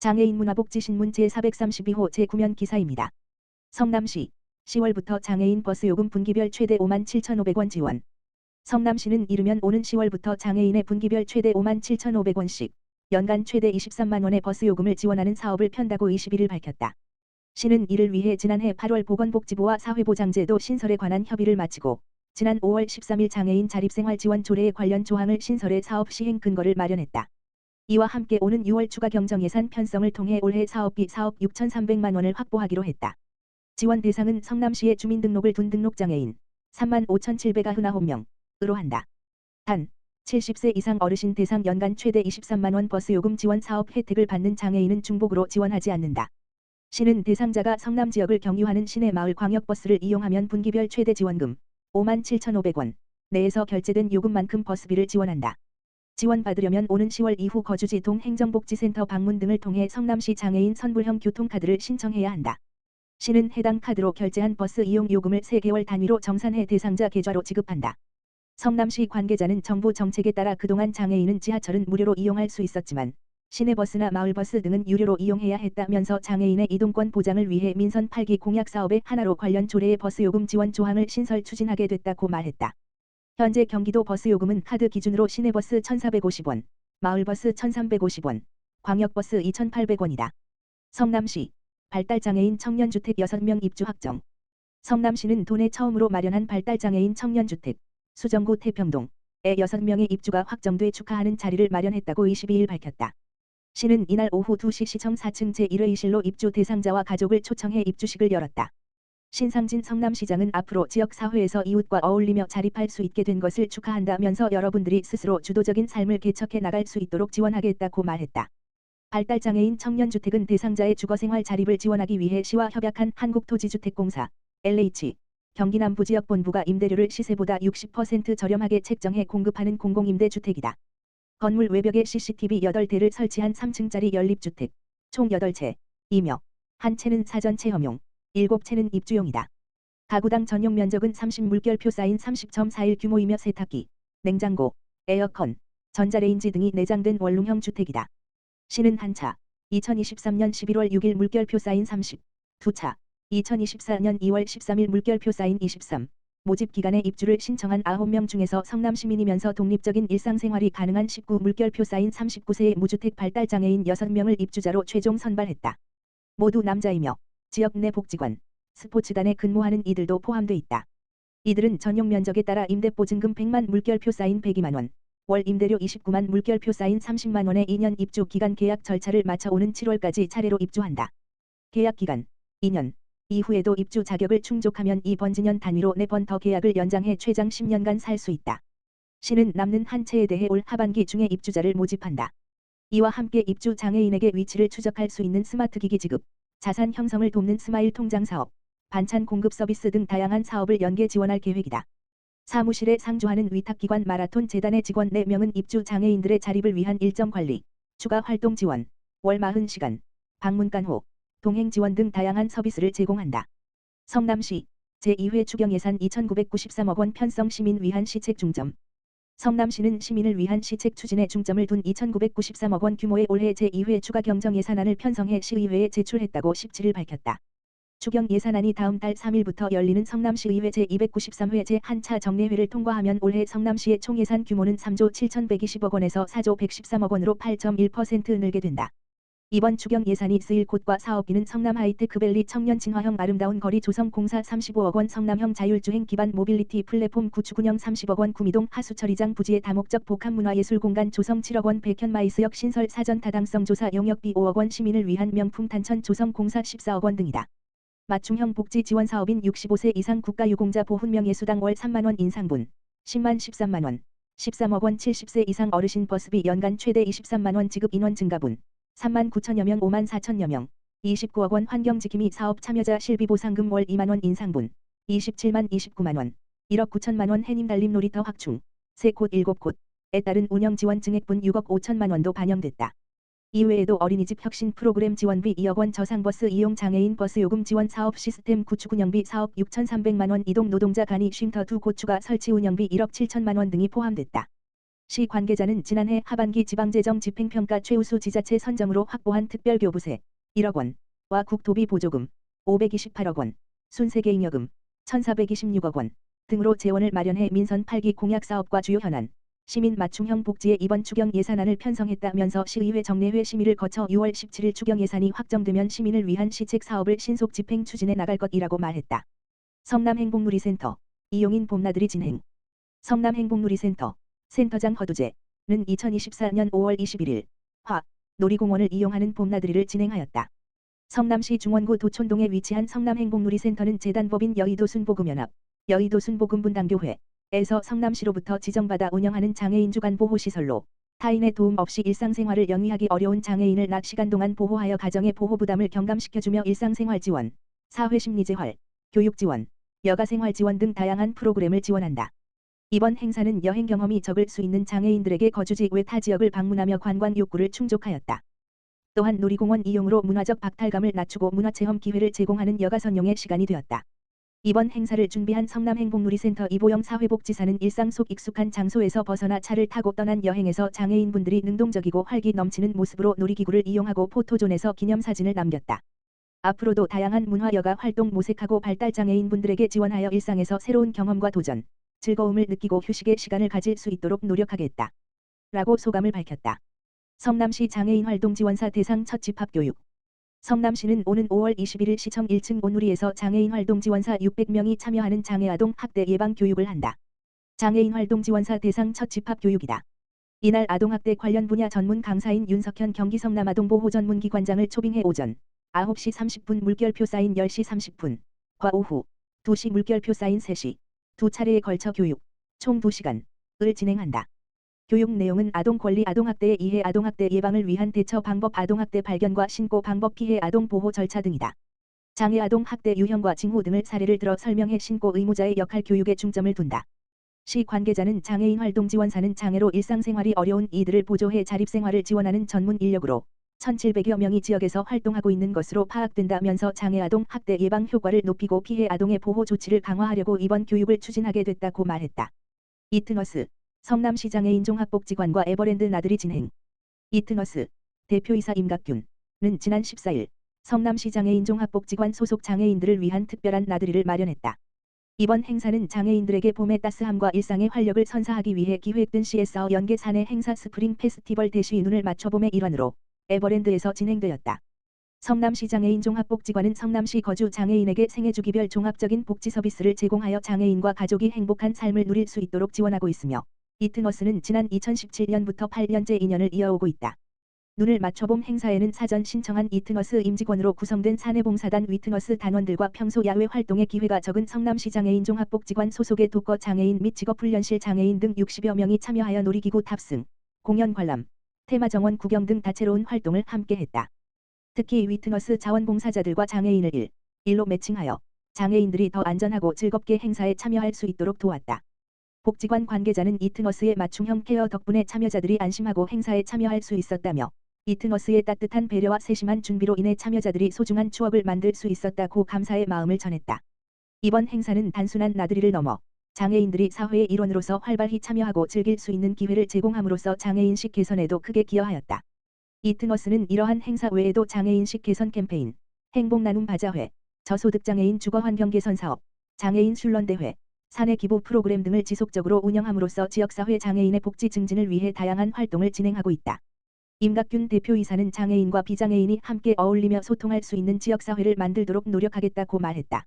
장애인 문화복지신문 제432호 제9면 기사입니다. 성남시 10월부터 장애인 버스 요금 분기별 최대 57,500원 지원. 성남시는 이르면 오는 10월부터 장애인의 분기별 최대 57,500원씩 연간 최대 23만 원의 버스 요금을 지원하는 사업을 편다고 21일 밝혔다. 시는 이를 위해 지난해 8월 보건복지부와 사회보장제도 신설에 관한 협의를 마치고 지난 5월 13일 장애인 자립생활 지원 조례에 관련 조항을 신설해 사업 시행 근거를 마련했다. 이와 함께 오는 6월 추가 경정 예산 편성을 통해 올해 사업비 4억 6,300만 원을 확보하기로 했다. 지원 대상은 성남시에 주민등록을 둔 등록장애인 35,799명으로 한다. 단 70세 이상 어르신 대상 연간 최대 23만 원 버스 요금 지원 사업 혜택을 받는 장애인은 중복으로 지원하지 않는다. 시는 대상자가 성남 지역을 경유하는 시내 마을 광역버스를 이용하면 분기별 최대 지원금 57,500원 내에서 결제된 요금만큼 버스비를 지원한다. 지원받으려면 오는 10월 이후 거주지 동행정복지센터 방문 등을 통해 성남시 장애인 선불형 교통카드를 신청해야 한다. 시는 해당 카드로 결제한 버스 이용 요금을 3개월 단위로 정산해 대상자 계좌로 지급한다. 성남시 관계자는 정부 정책에 따라 그동안 장애인은 지하철은 무료로 이용할 수 있었지만 시내버스나 마을버스 등은 유료로 이용해야 했다면서 장애인의 이동권 보장을 위해 민선 8기 공약 사업의 하나로 관련 조례의 버스 요금 지원 조항을 신설 추진하게 됐다고 말했다. 현재 경기도 버스 요금은 카드 기준으로 시내버스 1,450원, 마을버스 1,350원, 광역버스 2,800원이다. 성남시 발달장애인 청년주택 6명 입주 확정. 성남시는 도내 처음으로 마련한 발달장애인 청년주택 수정구 태평동에 6명의 입주가 확정돼 축하하는 자리를 마련했다고 22일 밝혔다. 시는 이날 오후 2시 시청 4층 제1회의실로 입주 대상자와 가족을 초청해 입주식을 열었다. 신상진 성남시장은 앞으로 지역사회에서 이웃과 어울리며 자립할 수 있게 된 것을 축하한다면서 여러분들이 스스로 주도적인 삶을 개척해 나갈 수 있도록 지원하겠다고 말했다. 발달장애인 청년주택은 대상자의 주거생활 자립을 지원하기 위해 시와 협약한 한국토지주택공사 LH 경기남부지역본부가 임대료를 시세보다 60% 저렴하게 책정해 공급하는 공공임대주택이다. 건물 외벽에 CCTV 8대를 설치한 3층짜리 연립주택 총 8채이며 한 채는 사전 체험용, 7채는 입주용이다. 가구당 전용 면적은 30 물결표 쌓인 30.41 규모이며 세탁기, 냉장고, 에어컨, 전자레인지 등이 내장된 원룸형 주택이다. 시는 한 차, 2023년 11월 6일 물결표 쌓인 30, 두 차, 2024년 2월 13일 물결표 쌓인 23, 모집 기간에 입주를 신청한 9명 중에서 성남 시민이면서 독립적인 일상생활이 가능한 19 물결표 쌓인 39세의 무주택 발달장애인 6명을 입주자로 최종 선발했다. 모두 남자이며 지역 내 복지관, 스포츠단에 근무하는 이들도 포함돼 있다. 이들은 전용 면적에 따라 임대보증금 100만 물결표 쌓인 102만 원, 월 임대료 29만 물결표 쌓인 30만 원의 2년 입주 기간 계약 절차를 마쳐 오는 7월까지 차례로 입주한다. 계약 기간 2년 이후에도 입주 자격을 충족하면 이번 지년 단위로 4번 더 계약을 연장해 최장 10년간 살 수 있다. 시는 남는 한 채에 대해 올 하반기 중에 입주자를 모집한다. 이와 함께 입주 장애인에게 위치를 추적할 수 있는 스마트기기 지급, 자산 형성을 돕는 스마일 통장 사업, 반찬 공급 서비스 등 다양한 사업을 연계 지원할 계획이다. 사무실에 상주하는 위탁기관 마라톤 재단의 직원 4명은 입주 장애인들의 자립을 위한 일정 관리, 추가 활동 지원, 월 40시간, 방문 간호, 동행 지원 등 다양한 서비스를 제공한다. 성남시 제2회 추경 예산 2,993억 원 편성 시민 위한 시책 중점. 성남시는 시민을 위한 시책 추진에 중점을 둔 2,993억 원 규모의 올해 제2회 추가 경정 예산안을 편성해 시의회에 제출했다고 17일 밝혔다. 추경 예산안이 다음 달 3일부터 열리는 성남시의회 제293회 제1차 정례회를 통과하면 올해 성남시의 총 예산 규모는 3조 7,120억 원에서 4조 113억 원으로 8.1% 늘게 된다. 이번 추경 예산이 쓰일 곳과 사업비는 성남 하이테크밸리 청년 친화형 아름다운 거리 조성 공사 35억 원, 성남형 자율주행 기반 모빌리티 플랫폼 구축 운영 30억 원, 구미동 하수처리장 부지의 다목적 복합문화예술 공간 조성 7억 원, 백현마이스역 신설 사전 타당성 조사 용역비 5억 원, 시민을 위한 명품 탄천 조성 공사 14억 원 등이다. 맞춤형 복지 지원 사업인 65세 이상 국가유공자 보훈명예수당 월 3만 원 인상분, 10만 13만 원, 13억 원, 70세 이상 어르신 버스비 연간 최대 23만 원 지급 인원 증가분, 3만 9천여 명 5만 4천여 명, 29억 원 환경지킴이 사업 참여자 실비보상금 월 2만 원 인상분, 27만 29만 원, 1억 9천만 원 해님달림 놀이터 확충, 3곳 7곳에 따른 운영 지원 증액분 6억 5천만 원도 반영됐다. 이외에도 어린이집 혁신 프로그램 지원비 2억 원, 저상버스 이용 장애인 버스 요금 지원 사업 시스템 구축 운영비 4억 6,300만 원, 이동 노동자 간이 쉼터 2곳 추가 설치 운영비 1억 7천만 원 등이 포함됐다. 시 관계자는 지난해 하반기 지방재정 집행평가 최우수 지자체 선정으로 확보한 특별교부세 1억 원과 국토비 보조금 528억 원, 순세계잉여금 1,426억 원 등으로 재원을 마련해 민선 8기 공약사업과 주요 현안, 시민 맞춤형 복지의 이번 추경 예산안을 편성했다면서 시의회 정례회 심의를 거쳐 6월 17일 추경 예산이 확정되면 시민을 위한 시책 사업을 신속 집행 추진해 나갈 것이라고 말했다. 성남행복누리센터 이용인 봄나들이 진행. 성남행복누리센터 센터장 허두재는 2024년 5월 21일 화 놀이공원을 이용하는 봄나들이를 진행하였다. 성남시 중원구 도촌동에 위치한 성남행복누리센터는 재단법인 여의도순복음연합, 여의도순복음분당교회에서 성남시로부터 지정받아 운영하는 장애인 주간 보호시설로 타인의 도움 없이 일상생활을 영위하기 어려운 장애인을 낮 시간 동안 보호하여 가정의 보호 부담을 경감시켜주며 일상생활 지원, 사회심리재활, 교육지원, 여가생활 지원 등 다양한 프로그램을 지원한다. 이번 행사는 여행 경험이 적을 수 있는 장애인들에게 거주지 외 타 지역을 방문하며 관광 욕구를 충족하였다. 또한 놀이공원 이용으로 문화적 박탈감을 낮추고 문화체험 기회를 제공하는 여가선용의 시간이 되었다. 이번 행사를 준비한 성남행복누리센터 이보영 사회복지사는 일상 속 익숙한 장소에서 벗어나 차를 타고 떠난 여행에서 장애인분들이 능동적이고 활기 넘치는 모습으로 놀이기구를 이용하고 포토존에서 기념사진을 남겼다. 앞으로도 다양한 문화여가 활동 모색하고 발달장애인분들에게 지원하여 일상에서 새로운 경험과 도전, 즐거움을 느끼고 휴식의 시간을 가질 수 있도록 노력하겠다. 라고 소감을 밝혔다. 성남시 장애인활동지원사 대상 첫 집합교육. 성남시는 오는 5월 21일 시청 1층 온누리에서 장애인활동지원사 600명이 참여하는 장애아동 학대 예방 교육을 한다. 장애인활동지원사 대상 첫 집합교육이다. 이날 아동학대 관련 분야 전문 강사인 윤석현 경기 성남아동보호전문기관장을 초빙해 오전 9시 30분 물결표 사인 10시 30분과 오후 2시 물결표 사인 3시 두 차례에 걸쳐 교육 총 2시간을 진행한다. 교육 내용은 아동권리 아동학대에 의해 아동학대 예방을 위한 대처 방법 아동학대 발견과 신고 방법 피해 아동보호 절차 등이다. 장애아동 학대 유형과 징후 등을 사례를 들어 설명해 신고 의무자의 역할 교육에 중점을 둔다. 시 관계자는 장애인활동지원사는 장애로 일상생활이 어려운 이들을 보조해 자립생활을 지원하는 전문 인력으로 1,700여 명이 지역에서 활동하고 있는 것으로 파악된다면서 장애아동 학대 예방 효과를 높이고 피해 아동의 보호 조치를 강화하려고 이번 교육을 추진하게 됐다고 말했다. 이트너스 성남시 장애인종합복지관과 에버랜드 나들이 진행. 이트너스 대표이사 임각균은 지난 14일 성남시 장애인종합복지관 소속 장애인들을 위한 특별한 나들이를 마련했다. 이번 행사는 장애인들에게 봄의 따스함과 일상의 활력을 선사하기 위해 기획된 CSO 연계 사내 행사 스프링 페스티벌 대시 눈을 맞춰봄의 일환으로 에버랜드에서 진행되었다. 성남시 장애인종합복지관은 성남시 거주 장애인에게 생애주기별 종합적인 복지 서비스를 제공하여 장애인과 가족이 행복한 삶을 누릴 수 있도록 지원하고 있으며 이트너스는 지난 2017년부터 8년째 인연을 이어오고 있다. 눈을 맞춰봄 행사에는 사전 신청한 이트너스 임직원으로 구성된 사내봉사단 위트너스 단원들과 평소 야외 활동의 기회가 적은 성남시 장애인종합복지관 소속의 독거 장애인 및 직업훈련실 장애인 등 60여 명이 참여하여 놀이기구 탑승, 공연 관람, 테마정원 구경 등 다채로운 활동을 함께했다. 특히 위트너스 자원봉사자들과 장애인을 일로 매칭하여 장애인들이 더 안전하고 즐겁게 행사에 참여할 수 있도록 도왔다. 복지관 관계자는 이트너스의 맞춤형 케어 덕분에 참여자들이 안심하고 행사에 참여할 수 있었다며 이트너스의 따뜻한 배려와 세심한 준비로 인해 참여자들이 소중한 추억을 만들 수 있었다고 감사의 마음을 전했다. 이번 행사는 단순한 나들이를 넘어 장애인들이 사회의 일원으로서 활발히 참여하고 즐길 수 있는 기회를 제공함으로써 장애인식 개선에도 크게 기여하였다. 이트너스는 이러한 행사 외에도 장애인식 개선 캠페인, 행복나눔 바자회, 저소득장애인 주거환경 개선 사업, 장애인 순런대회, 사내 기부 프로그램 등을 지속적으로 운영함으로써 지역사회 장애인의 복지 증진을 위해 다양한 활동을 진행하고 있다. 임각균 대표이사는 장애인과 비장애인이 함께 어울리며 소통할 수 있는 지역사회를 만들도록 노력하겠다고 말했다.